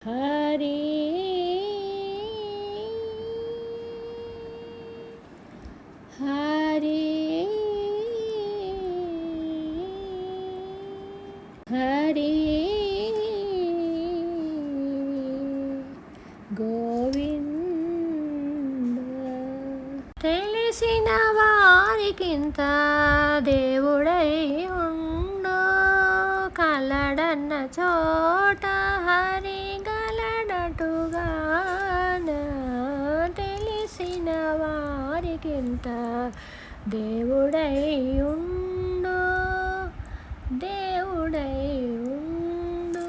హరి హరి హరి గోవింద తెలిసిన వారికింత దేవుడై ఉండు కలడన్న చోట హరి గలడటుగాన తెలిసిన వారికింత దేవుడై ఉండు దేవుడై ఉండు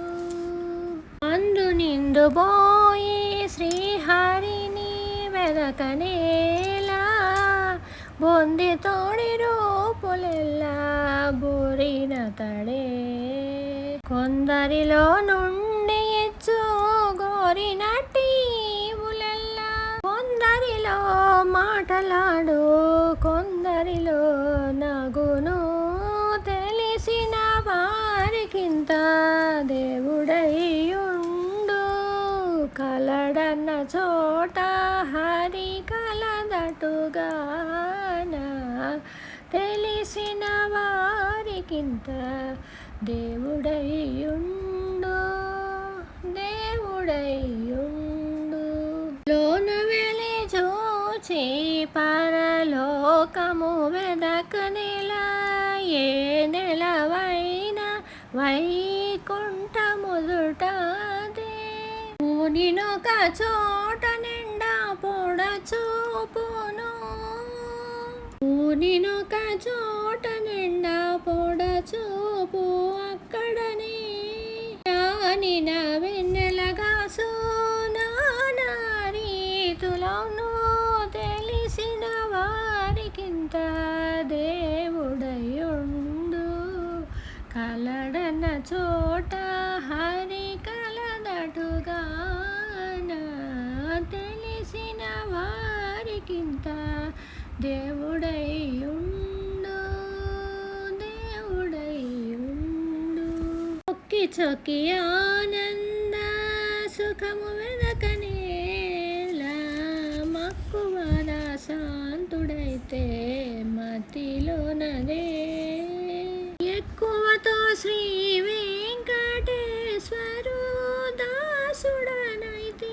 అందు నిందు పోయి శ్రీహరిని వెదకనేలా బొంది తోడి రూపులెల్లా బూరిన తడే కొందరిలో నుండి ఇచ్చు గోరినట్టి ఊలెల్లా కొందరిలో మాటలాడు కొందరిలో నగును తెలిసిన వారికింత దేవుడై ఉండు కలడన్న చోట హరి కలదటుగాన తెలిసిన వారికింత దేవుడై ఉండు దేవుడై ఉండు లోన వెలి చూచి పరలోకము వెదకనేలా ఏ నెలవైన వైకుంఠముదుటదే ఊనినొక చోట నిండా పొడచూపును ఊనినొక చోట నిండా పొడచూపు అక్కడనే నానిన వెన్నెలగాసు నానా రీతులను తెలిసిన వారికింత దేవుడై ఉండు కలడన చోట హరి కలదటుగాన తెలిసిన వారికింత దేవుడై ఉండు దేవుడై ఉండు చొక్కి చొక్కి ఆనంద సుఖము వెదకనేలా మక్కువన శాంతుడైతే మతిలోనదే ఎక్కువతో శ్రీ వెంకటేశ్వరు దాసుడనైతే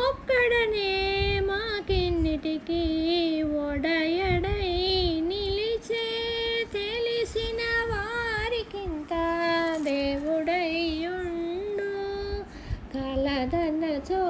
ఒక్కడనే మాకిన్నిటికీ ఒడయడై నిలిచే తెలిసిన వారికింత దేవుడై ఉండు కలదన్న చో